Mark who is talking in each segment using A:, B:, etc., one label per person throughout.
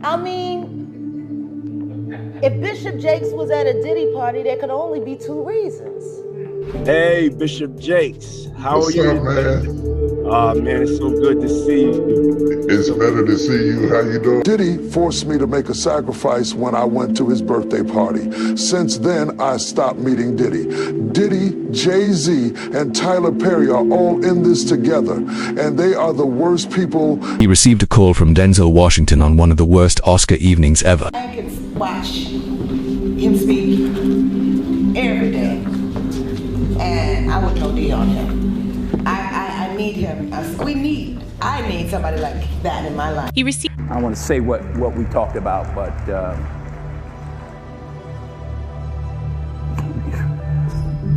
A: I mean, if Bishop Jakes was at a Diddy party, there could only be two reasons.
B: Hey, Bishop Jakes, how are you?
C: What's up, man?
B: Man, it's so good to see you.
C: It's better to see you. How you doing?
D: Diddy forced me to make a sacrifice when I went to his birthday party. Since then, I stopped meeting Diddy. Diddy, Jay-Z, and Tyler Perry are all in this together, and they are the worst people.
E: He received a call from Denzel Washington on one of the worst Oscar evenings ever.
A: I can watch him speak every day, and I wouldn't OD on him. I need him. I need somebody like that in my life.
F: He received.
G: I don't want to say what we talked about, but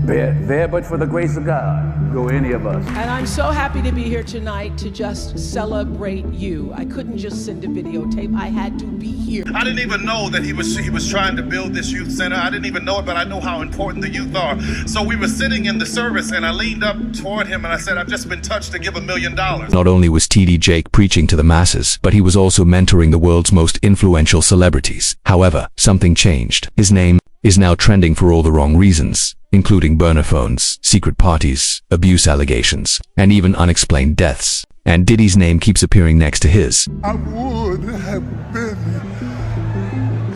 G: there, but for the grace of God, go any of us.
H: And I'm so happy to be here tonight to just celebrate you. I couldn't just send a videotape. I had to be here.
I: I didn't even know that he was trying to build this youth center. I didn't even know it, but I know how important the youth are. So we were sitting in the service, and I leaned up toward him, and I said, I've just been touched to give $1 million.
E: Not only was TD Jake preaching to the masses, but he was also mentoring the world's most influential celebrities. However, something changed. His name is now trending for all the wrong reasons, including burner phones, secret parties, abuse allegations, and even unexplained deaths. And Diddy's name keeps appearing next to his.
C: I would have been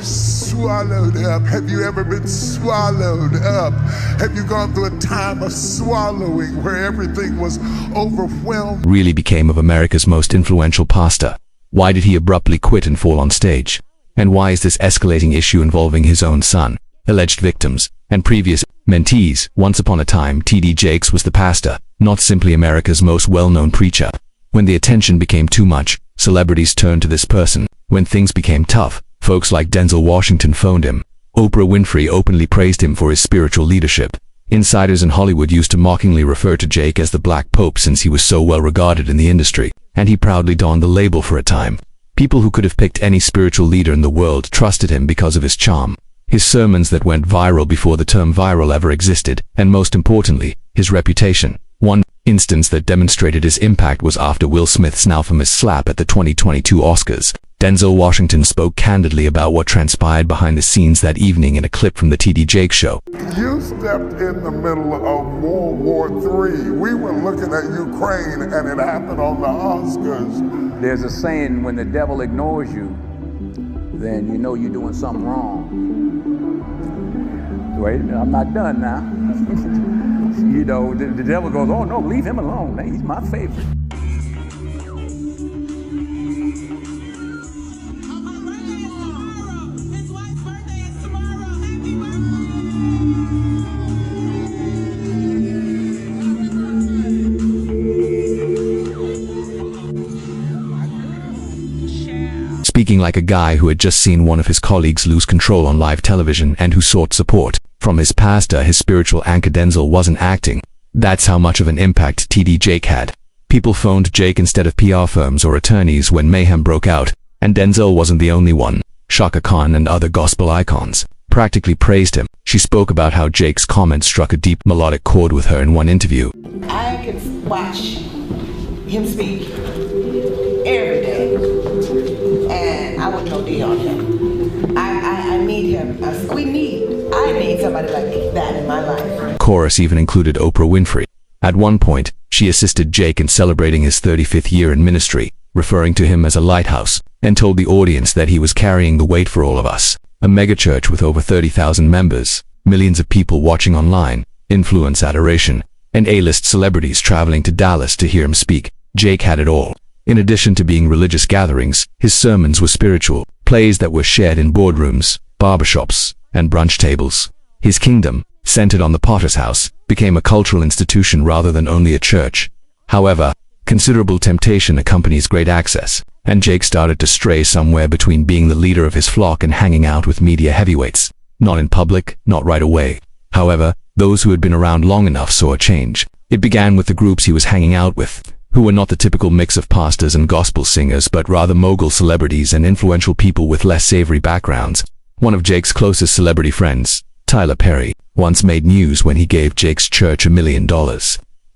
C: swallowed up. Have you ever been swallowed up? Have you gone through a time of swallowing where everything was overwhelmed?
E: Really became of America's most influential pastor. Why did he abruptly quit and fall on stage? And why is this escalating issue involving his own son, alleged victims, and previous mentees? Once upon a time, TD Jakes was the pastor, not simply America's most well-known preacher. When the attention became too much, celebrities turned to this person. When things became tough, folks like Denzel Washington phoned him. Oprah Winfrey openly praised him for his spiritual leadership. Insiders in Hollywood used to mockingly refer to Jake as the Black Pope since he was so well regarded in the industry, and he proudly donned the label for a time. People who could have picked any spiritual leader in the world trusted him because of his charm, his sermons that went viral before the term viral ever existed, and most importantly, his reputation. One instance that demonstrated his impact was after Will Smith's now famous slap at the 2022 Oscars. Denzel Washington spoke candidly about what transpired behind the scenes that evening in a clip from the TD Jakes show.
C: You stepped in the middle of World War III. We were looking at Ukraine, and it happened on the Oscars.
G: There's a saying, when the devil ignores you, then you know you're doing something wrong. Wait, I'm not done now. You know, the devil goes, oh no, leave him alone. He's my favorite.
E: Speaking like a guy who had just seen one of his colleagues lose control on live television and who sought support from his pastor, his spiritual anchor Denzel wasn't acting. That's how much of an impact TD Jake had. People phoned Jake instead of PR firms or attorneys when mayhem broke out, and Denzel wasn't the only one. Shaka Khan and other gospel icons practically praised him. She spoke about how Jake's comments struck a deep melodic chord with her in one interview.
A: I can watch him speak every day, and I wouldn't OD on him. I need him. I need somebody like that in my life.
E: Chorus even included Oprah Winfrey. At one point, she assisted Jake in celebrating his 35th year in ministry, referring to him as a lighthouse, and told the audience that he was carrying the weight for all of us. A megachurch with over 30,000 members, millions of people watching online, influence, adoration, and A-list celebrities traveling to Dallas to hear him speak. Jake had it all. In addition to being religious gatherings, his sermons were spiritual, plays that were shared in boardrooms, barbershops, and brunch tables. His kingdom, centered on the Potter's house, became a cultural institution rather than only a church. However, considerable temptation accompanies great access, and Jake started to stray somewhere between being the leader of his flock and hanging out with media heavyweights. Not in public, not right away. However, those who had been around long enough saw a change. It began with the groups he was hanging out with, who were not the typical mix of pastors and gospel singers, but rather mogul celebrities and influential people with less savory backgrounds. One of Jake's closest celebrity friends, Tyler Perry, once made news when he gave Jake's church $1 million.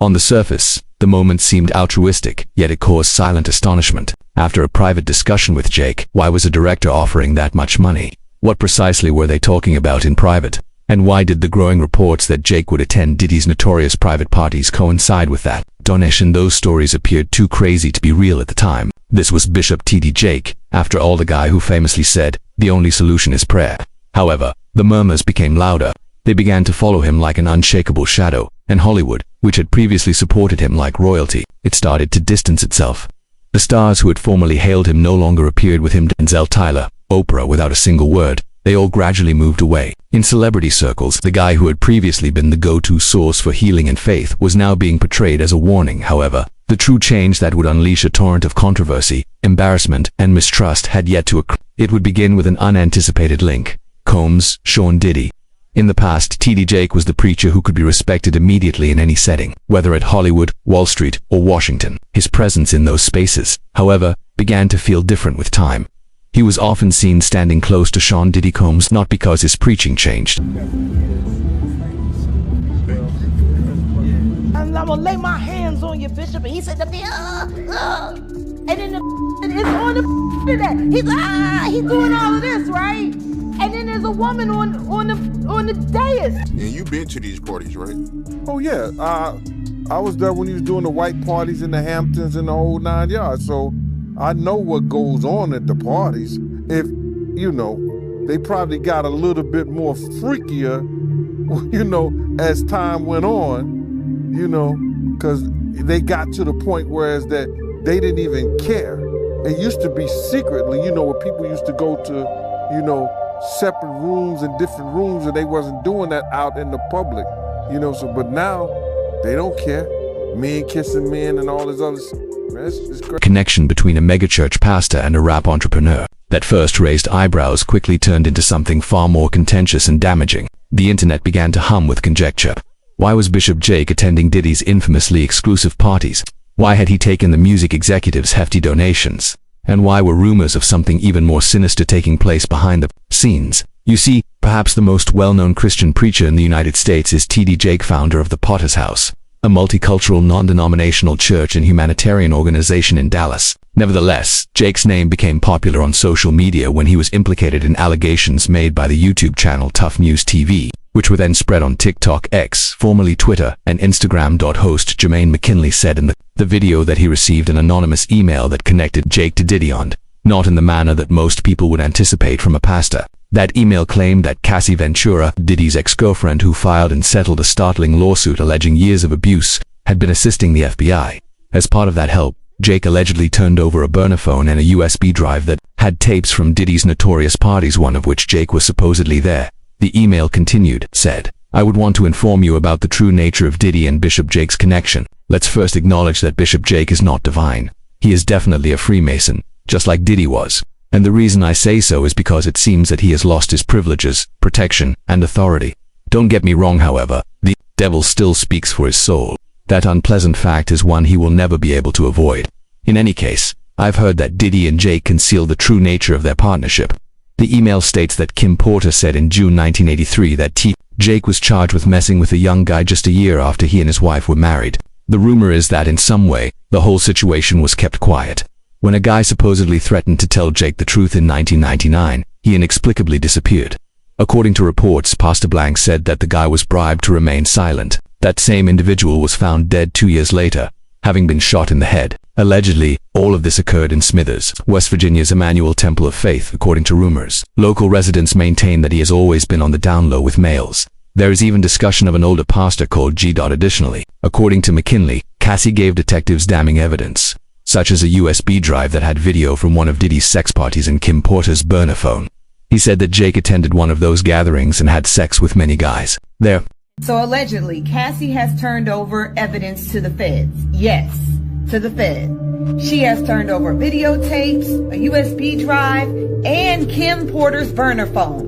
E: On the surface, the moment seemed altruistic, yet it caused silent astonishment. After a private discussion with Jake, why was a director offering that much money? What precisely were they talking about in private? And why did the growing reports that Jake would attend Diddy's notorious private parties coincide with that donation? Those stories appeared too crazy to be real at the time. This was Bishop TD Jake, after all, the guy who famously said, "The only solution is prayer." However, the murmurs became louder. They began to follow him like an unshakable shadow, and Hollywood, which had previously supported him like royalty, it started to distance itself. The stars who had formerly hailed him no longer appeared with him. Denzel, Tyler, Oprah, without a single word. They all gradually moved away. In celebrity circles, the guy who had previously been the go-to source for healing and faith was now being portrayed as a warning. However, the true change that would unleash a torrent of controversy, embarrassment, and mistrust had yet to occur. It would begin with an unanticipated link. Combs, Sean Diddy. In the past, TD Jake was the preacher who could be respected immediately in any setting, whether at Hollywood, Wall Street, or Washington. His presence in those spaces, however, began to feel different with time. He was often seen standing close to Sean Diddy Combs, not because his preaching changed.
A: I'm gonna lay my hands on you, Bishop. And he said, and then it's on the that. He's doing all of this, right? And then there's a woman on the dais.
F: And you been to these parties, right?
J: Oh yeah, I was there when he was doing the white parties in the Hamptons and the whole 9 yards. So I know what goes on at the parties. If, you know, they probably got a little bit more freakier, you know, as time went on, you know, because they got to the point whereas that they didn't even care. It used to be secretly, you know, where people used to go to, you know, separate rooms and different rooms, and they wasn't doing that out in the public, you know. So, but now they don't care. Men kissing men and all this other stuff. It's great.
E: Connection between a megachurch pastor and a rap entrepreneur that first raised eyebrows quickly turned into something far more contentious and damaging. The internet began to hum with conjecture. Why was Bishop Jake attending Diddy's infamously exclusive parties? Why had he taken the music executive's hefty donations? And why were rumors of something even more sinister taking place behind the scenes? You see, perhaps the most well-known Christian preacher in the United States is TD Jake, founder of the Potter's House, a multicultural, non-denominational church and humanitarian organization in Dallas. Nevertheless, Jake's name became popular on social media when he was implicated in allegations made by the YouTube channel Tough News TV, which were then spread on TikTok, X, formerly Twitter, and Instagram. Host Jermaine McKinley said in the video that he received an anonymous email that connected Jake to Diddy, not in the manner that most people would anticipate from a pastor. That email claimed that Cassie Ventura, Diddy's ex-girlfriend who filed and settled a startling lawsuit alleging years of abuse, had been assisting the FBI. As part of that help, Jake allegedly turned over a burner phone and a USB drive that had tapes from Diddy's notorious parties, one of which Jake was supposedly there. The email continued, said, "I would want to inform you about the true nature of Diddy and Bishop Jake's connection. Let's first acknowledge that Bishop Jake is not divine. He is definitely a Freemason, just like Diddy was. And the reason I say so is because it seems that he has lost his privileges, protection, and authority. Don't get me wrong, however, the devil still speaks for his soul. That unpleasant fact is one he will never be able to avoid. In any case, I've heard that Diddy and Jake conceal the true nature of their partnership." The email states that Kim Porter said in June 1983 that TD Jake was charged with messing with a young guy just a year after he and his wife were married. The rumor is that in some way, the whole situation was kept quiet. When a guy supposedly threatened to tell Jake the truth in 1999, he inexplicably disappeared. According to reports, Pastor Blank said that the guy was bribed to remain silent. That same individual was found dead 2 years later, having been shot in the head. Allegedly, all of this occurred in Smithers, West Virginia's Emmanuel Temple of Faith, according to rumors. Local residents maintain that he has always been on the down low with males. There is even discussion of an older pastor called G. Additionally, according to McKinley, Cassie gave detectives damning evidence, such as a USB drive that had video from one of Diddy's sex parties and Kim Porter's burner phone. He said that Jake attended one of those gatherings and had sex with many guys there.
A: So allegedly, Cassie has turned over evidence to the feds. Yes, to the Fed. She has turned over videotapes, a USB drive, and Kim Porter's burner phone.